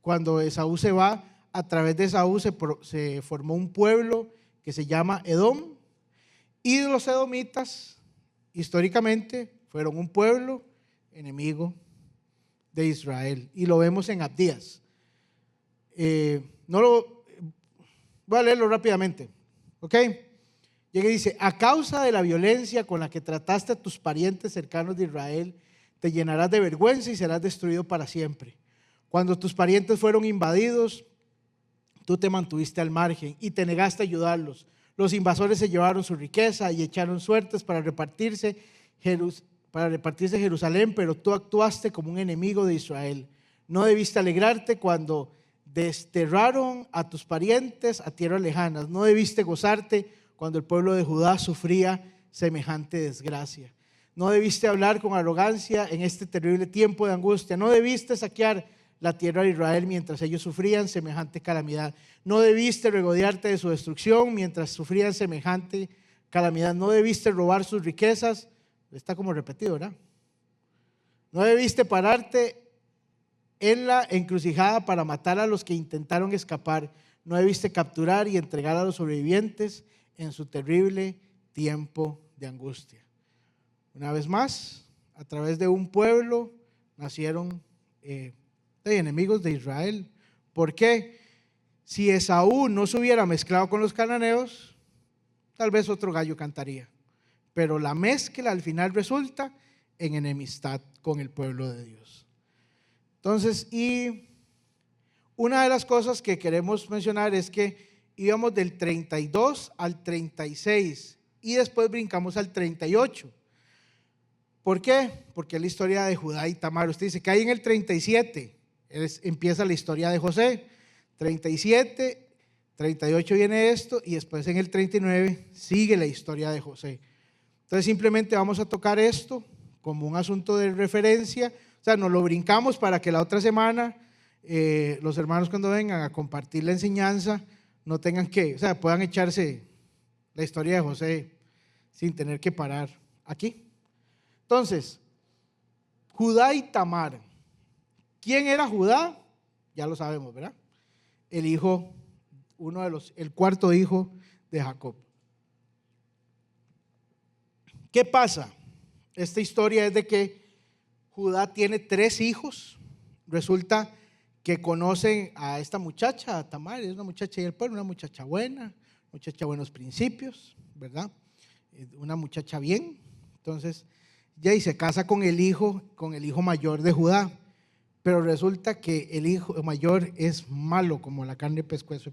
cuando Esaú se va, a través de Esaú se formó un pueblo que se llama Edom, y los edomitas históricamente fueron un pueblo enemigo de Israel, y lo vemos en Abdías. Voy a leerlo rápidamente, ¿ok? Llega y dice: a causa de la violencia con la que trataste a tus parientes cercanos de Israel, te llenarás de vergüenza y serás destruido para siempre. Cuando tus parientes fueron invadidos, tú te mantuviste al margen y te negaste a ayudarlos. Los invasores se llevaron su riqueza y echaron suertes para repartirse Jerusalén, pero tú actuaste como un enemigo de Israel. No debiste alegrarte cuando desterraron a tus parientes a tierras lejanas. No debiste gozarte cuando el pueblo de Judá sufría semejante desgracia. No debiste hablar con arrogancia en este terrible tiempo de angustia. No debiste saquear la tierra de Israel mientras ellos sufrían semejante calamidad. No debiste regodearte de su destrucción mientras sufrían semejante calamidad. No debiste robar sus riquezas. Está como repetido, ¿verdad? No debiste pararte en la encrucijada para matar a los que intentaron escapar. No debiste capturar y entregar a los sobrevivientes en su terrible tiempo de angustia. Una vez más, a través de un pueblo nacieron enemigos de Israel. ¿Por qué? Si Esaú no se hubiera mezclado con los cananeos, tal vez otro gallo cantaría. Pero la mezcla al final resulta en enemistad con el pueblo de Dios. Entonces, y una de las cosas que queremos mencionar es que íbamos del 32 al 36 y después brincamos al 38. ¿Por qué? Porque es la historia de Judá y Tamar. Usted dice que hay en el 37, empieza la historia de José. 37, 38 viene esto y después en el 39 sigue la historia de José. Entonces simplemente vamos a tocar esto como un asunto de referencia. O sea, nos lo brincamos para que la otra semana los hermanos cuando vengan a compartir la enseñanza no tengan que, o sea, puedan echarse la historia de José sin tener que parar aquí. Entonces, Judá y Tamar. ¿Quién era Judá? ya lo sabemos, ¿verdad? El hijo, el cuarto hijo de Jacob. ¿Qué pasa? Esta historia es de que Judá tiene 3 hijos. Resulta que conocen a esta muchacha, a Tamar, es una muchacha del pueblo, una muchacha buena, muchacha buenos principios, ¿verdad? Una muchacha bien. Entonces, ya y se casa con el hijo mayor de Judá. Pero resulta que el hijo mayor es malo como la carne de pescuezo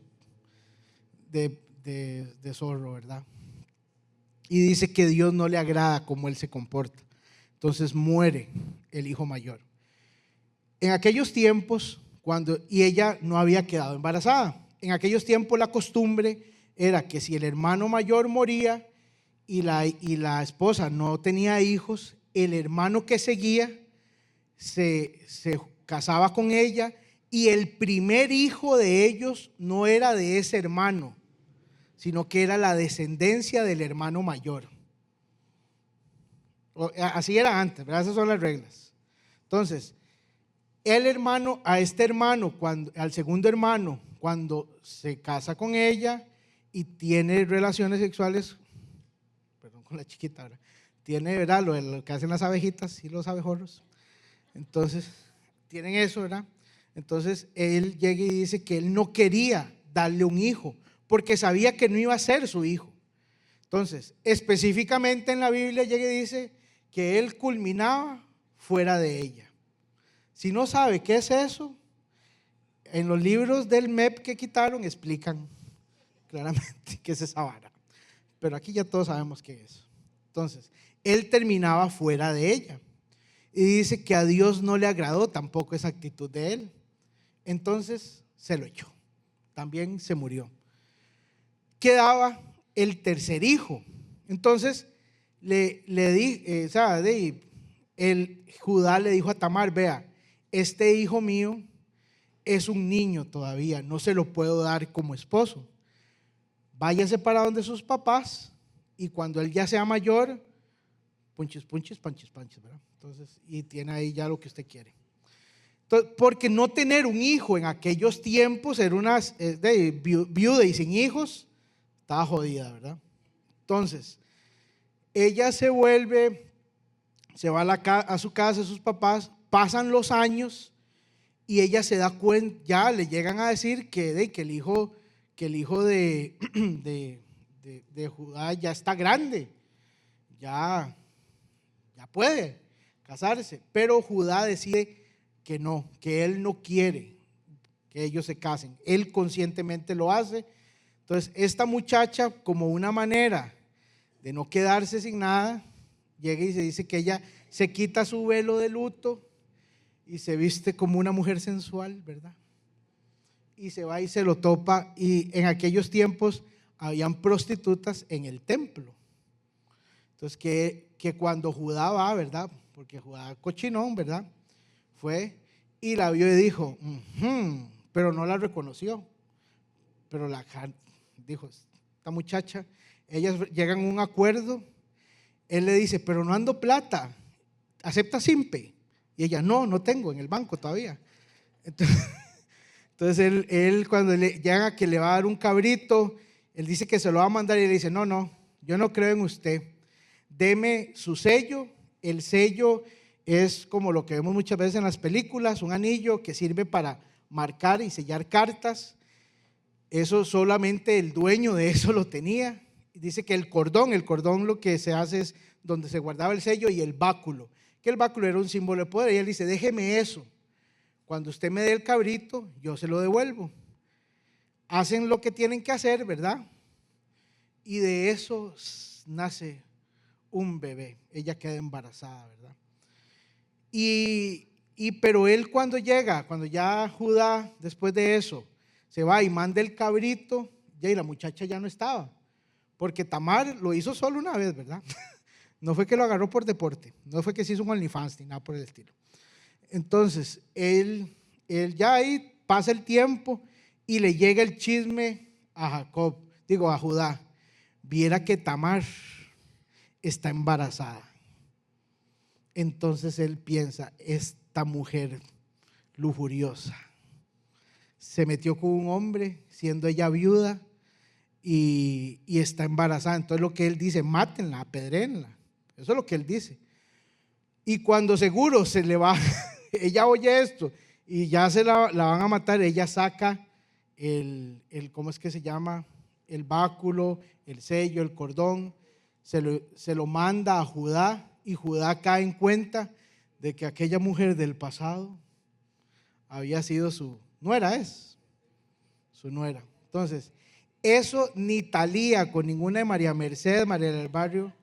de zorro, ¿verdad? Y dice que Dios no le agrada cómo él se comporta. Entonces muere el hijo mayor. En aquellos tiempos, y ella no había quedado embarazada, en aquellos tiempos la costumbre era que si el hermano mayor moría y la esposa no tenía hijos, el hermano que seguía se casaba con ella, y el primer hijo de ellos no era de ese hermano, sino que era la descendencia del hermano mayor. Así era antes, ¿verdad? Esas son las reglas. Entonces, al segundo hermano, cuando se casa con ella y tiene relaciones sexuales, perdón, con la chiquita, ¿verdad? Tiene, ¿verdad? Lo que hacen las abejitas y los abejorros. Entonces, tienen eso, ¿verdad? Entonces, él llega y dice que él no quería darle un hijo, porque sabía que no iba a ser su hijo. Entonces, específicamente en la Biblia llega y dice que él culminaba fuera de ella. Si no sabe qué es eso, en los libros del MEP que quitaron explican claramente qué es esa vara. Pero aquí ya todos sabemos qué es. Entonces, él terminaba fuera de ella. Y dice que a Dios no le agradó tampoco esa actitud de él. Entonces se lo echó. También se murió. Quedaba el tercer hijo. Entonces Judá le dijo a Tamar: vea, este hijo mío es un niño todavía, no se lo puedo dar como esposo. Váyase para donde sus papás, y cuando él ya sea mayor, punches, ¿verdad? Entonces, y tiene ahí ya lo que usted quiere. Entonces, porque no tener un hijo en aquellos tiempos era viuda y sin hijos, estaba jodida, ¿verdad? Entonces, ella se va a su casa, a sus papás, pasan los años y ella se da cuenta, ya le llegan a decir que el hijo de Judá ya está grande, ya puede casarse, pero Judá decide que no, que él no quiere que ellos se casen, él conscientemente lo hace. Entonces, esta muchacha, como una manera de no quedarse sin nada, llega y se dice que ella se quita su velo de luto y se viste como una mujer sensual, ¿verdad? Y se va y se lo topa. Y en aquellos tiempos habían prostitutas en el templo. Entonces, que cuando Judá va, ¿verdad? Porque Judá cochinón, ¿verdad? Fue y la vio y dijo, pero no la reconoció. Pero dijo, esta muchacha, ellas llegan a un acuerdo. Él le dice, pero no ando plata, ¿acepta simpe? Y ella, no tengo en el banco todavía. Entonces él cuando llega a que le va a dar un cabrito, él dice que se lo va a mandar y le dice, no, yo no creo en usted. Deme su sello. El sello es como lo que vemos muchas veces en las películas, un anillo que sirve para marcar y sellar cartas. Eso solamente el dueño de eso lo tenía. Dice que el cordón lo que se hace es donde se guardaba el sello, y el báculo, que el báculo era un símbolo de poder. Y él dice, déjeme eso, cuando usted me dé el cabrito, yo se lo devuelvo. Hacen lo que tienen que hacer, ¿verdad? Y de eso nace un bebé. Ella queda embarazada, ¿verdad? Pero él cuando ya Judá, después de eso, se va y manda el cabrito, y la muchacha ya no estaba, porque Tamar lo hizo solo una vez, ¿verdad? No fue que lo agarró por deporte, no fue que se hizo un OnlyFans ni nada por el estilo. Entonces, él ya ahí pasa el tiempo y le llega el chisme a Judá. Viera que Tamar está embarazada. Entonces él piensa, esta mujer lujuriosa se metió con un hombre, siendo ella viuda, y está embarazada. Entonces lo que él dice, mátenla, apedréenla. Eso es lo que él dice. Y cuando seguro se le va, ella oye esto y ya la van a matar, ella saca ¿cómo es que se llama? El báculo, el sello, el cordón, se lo manda a Judá, y Judá cae en cuenta de que aquella mujer del pasado había sido su nuera, su nuera. Entonces, eso ni Talía con ninguna de María Mercedes, María del Barrio,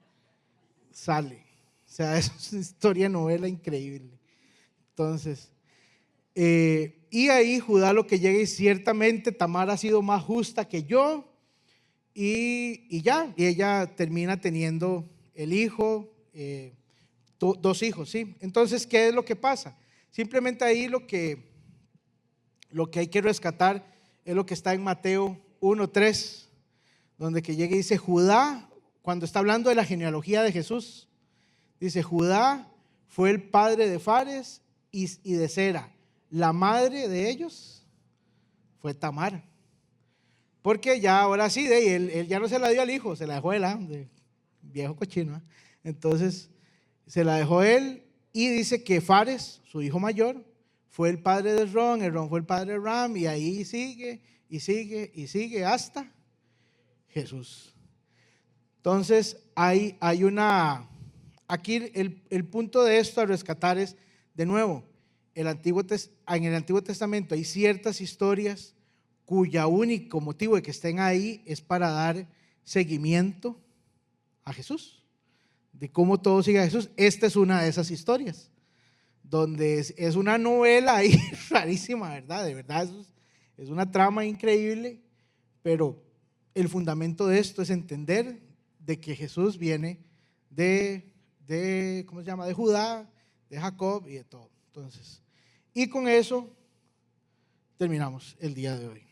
sale. O sea, es una historia novela increíble. Entonces, y ahí Judá lo que llega, y ciertamente Tamar ha sido más justa que yo, y ella termina teniendo el hijo, dos hijos, ¿sí? Entonces, ¿qué es lo que pasa? Simplemente ahí lo que hay que rescatar es lo que está en Mateo 1:3, donde que llega y dice Judá, cuando está hablando de la genealogía de Jesús, dice Judá fue el padre de Fares y de Sera, la madre de ellos fue Tamar, porque ya ahora sí, él ya no se la dio al hijo, se la dejó él, viejo cochino, ¿eh? Entonces se la dejó él, y dice que Fares, su hijo mayor, fue el padre de Ron, el Ron fue el padre de Ram, y ahí sigue y sigue y sigue hasta Jesús. Entonces hay aquí el punto de esto a rescatar es, de nuevo, en el Antiguo Testamento hay ciertas historias cuya único motivo de que estén ahí es para dar seguimiento a Jesús, de cómo todo sigue a Jesús. Esta es una de esas historias, donde es una novela ahí rarísima, ¿verdad? De verdad, es una trama increíble, pero el fundamento de esto es entender de que Jesús viene ¿cómo se llama? De Judá, de Jacob y de todo. Entonces, y con eso terminamos el día de hoy.